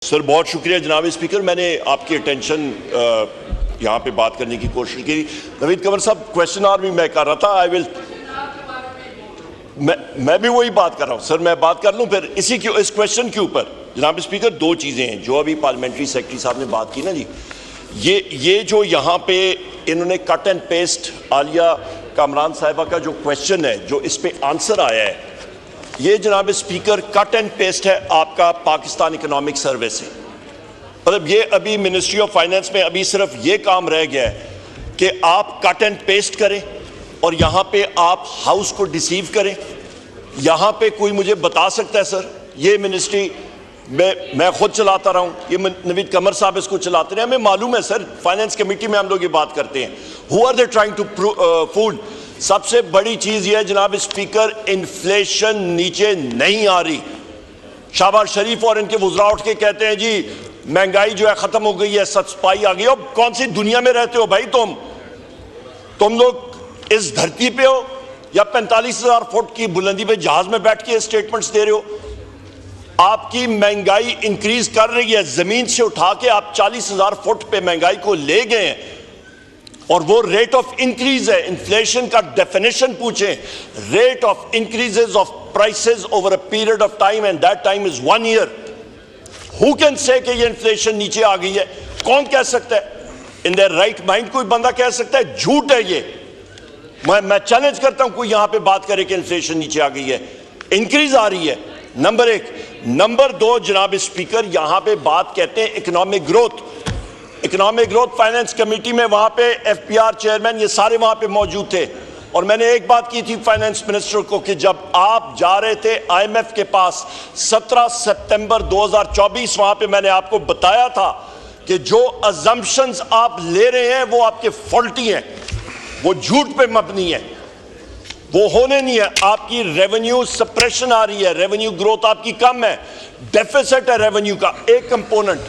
Sir बहुत शुक्रिया जनाब स्पीकर, मैंने आपकी अटेंशन यहाँ पे बात करने की कोशिश की। नवीद कंवर साहब क्वेश्चन आवर भी मैं कर रहा था, मैं भी वही बात कर रहा हूँ सर, मैं बात कर लूँ फिर इस क्वेश्चन के ऊपर। जनाब स्पीकर दो चीज़ें हैं जो अभी पार्लियामेंट्री सेक्रेटरी साहब ने बात की ना जी, ये जो यहाँ पे इन्होंने cut and paste Alia Kamran साहिबा का जो क्वेश्चन है, जो इस पे आंसर आया है, ये जनाब स्पीकर कट एंड पेस्ट है आपका पाकिस्तान इकोनॉमिक सर्वे से। मतलब ये अभी मिनिस्ट्री ऑफ फाइनेंस में अभी सिर्फ ये काम रह गया है कि आप कट एंड पेस्ट करें और यहाँ पे आप हाउस को डिसीव करें। यहाँ पे कोई मुझे बता सकता है सर, ये मिनिस्ट्री मैं खुद चलाता रहा हूँ, ये नवीद कंवर साहब इसको चलाते रहे, हमें मालूम है सर, फाइनेंस कमेटी में हम लोग ये बात करते हैं। Who are they trying to fool? सबसे बड़ी चीज ये है जनाब स्पीकर, इन्फ्लेशन नीचे नहीं आ रही। शहबाज शरीफ और इनके वुज़रा उठ के कहते हैं जी महंगाई जो है खत्म हो गई है, सस्पाई आ गई। अब कौन सी दुनिया में रहते हो भाई तुम लोग इस धरती पे हो या 45,000 फुट की बुलंदी पे जहाज में बैठ के स्टेटमेंट्स दे रहे हो? आपकी महंगाई इंक्रीज कर रही है, जमीन से उठा के आप 40,000 फुट पे महंगाई को ले गए हैं और वो रेट ऑफ इंक्रीज है। इन्फ्लेशन का डेफिनेशन पूछें, rate of increases of prices over a period of time and that time is 1 year. Who can say कि ये इन्फ्लेशन नीचे आ गई है? कौन कह सकता है? इन देयर राइट माइंड कोई बंदा कह सकता है? झूठ है ये। मैं चैलेंज करता हूं कोई यहां पे बात करे कि इन्फ्लेशन नीचे आ गई है, इंक्रीज आ रही है। नंबर 1। नंबर 2 जनाब स्पीकर, यहां पे बात कहते हैं इकोनॉमिक ग्रोथ फाइनेंस कमेटी में, वहां पे एफपीआर चेयरमैन ये सारे वहां पे मौजूद थे और मैंने एक बात की थी फाइनेंस मिनिस्टर को कि जब आप जा रहे थे आईएमएफ के पास 17 सितंबर 2024, वहां पे मैंने आपको बताया था कि जो अजम्पशंस आप ले रहे हैं वो आपके फॉल्टी हैं, वो झूठ पे मबनी है, वो होने नहीं है। आपकी रेवेन्यू सप्रेशन आ रही है, रेवेन्यू ग्रोथ आपकी कम है, डेफिसिट है रेवेन्यू का एक कंपोनेंट।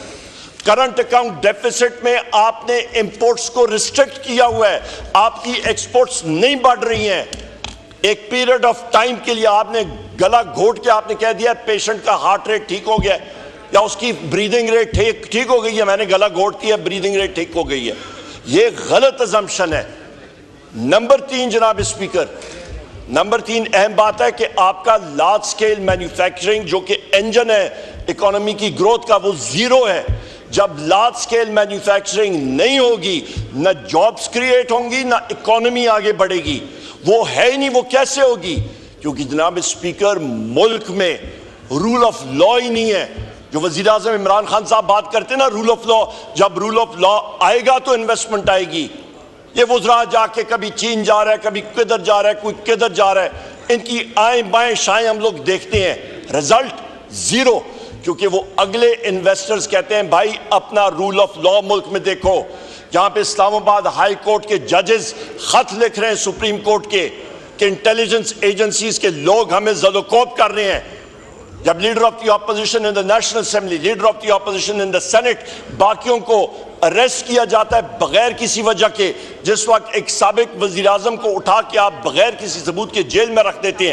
करंट अकाउंट डेफिसिट में आपने इंपोर्ट्स को रिस्ट्रिक्ट किया हुआ है, आपकी एक्सपोर्ट्स नहीं बढ़ रही हैं। एक पीरियड ऑफ टाइम के लिए आपने गला घोट के आपने कह दिया पेशेंट का हार्ट रेट ठीक हो गया या उसकी ब्रीदिंग रेट ठीक हो गई है, मैंने गला घोट दिया ब्रीदिंग रेट ठीक हो गई है। ये गलत अजम्पशन है। नंबर 3 जनाब स्पीकर, नंबर 3 अहम बात है कि आपका लार्ज स्केल मैन्युफैक्चरिंग जो कि इंजन है इकोनॉमी की ग्रोथ का, वो जीरो है। जब लार्ज स्केल मैन्युफैक्चरिंग नहीं होगी, ना जॉब्स क्रिएट होंगी, ना इकोनॉमी आगे बढ़ेगी। वो है ही नहीं, वो कैसे होगी? क्योंकि जनाब स्पीकर मुल्क में रूल ऑफ लॉ ही नहीं है। जो वजीर आजम इमरान खान साहब बात करते हैं ना रूल ऑफ लॉ, जब रूल ऑफ लॉ आएगा तो इन्वेस्टमेंट आएगी। ये वुज़रा जाके कभी चीन जा रहा है, कभी किधर जा रहा है, कोई किधर जा रहा है, इनकी आएं बाएं शाएं हम लोग देखते हैं, रिजल्ट जीरो। क्योंकि वो अगले इन्वेस्टर्स कहते हैं भाई अपना रूल ऑफ लॉ मुल्क में देखो। जहां पे इस्लामाबाद हाई कोर्ट के जजेस खत लिख रहे हैं सुप्रीम कोर्ट के कि इंटेलिजेंस एजेंसीज के लोग हमें ज़दोकोब कर रहे हैं। जब leader of the opposition in the national assembly, leader of the opposition in the senate, बाकियों को अरेस्ट किया जाता है बगैर किसी वजह के, जिस वक्त एक साबिक वजीर आजम को उठा के आप बगैर किसी सबूत के जेल में रख देते हैं,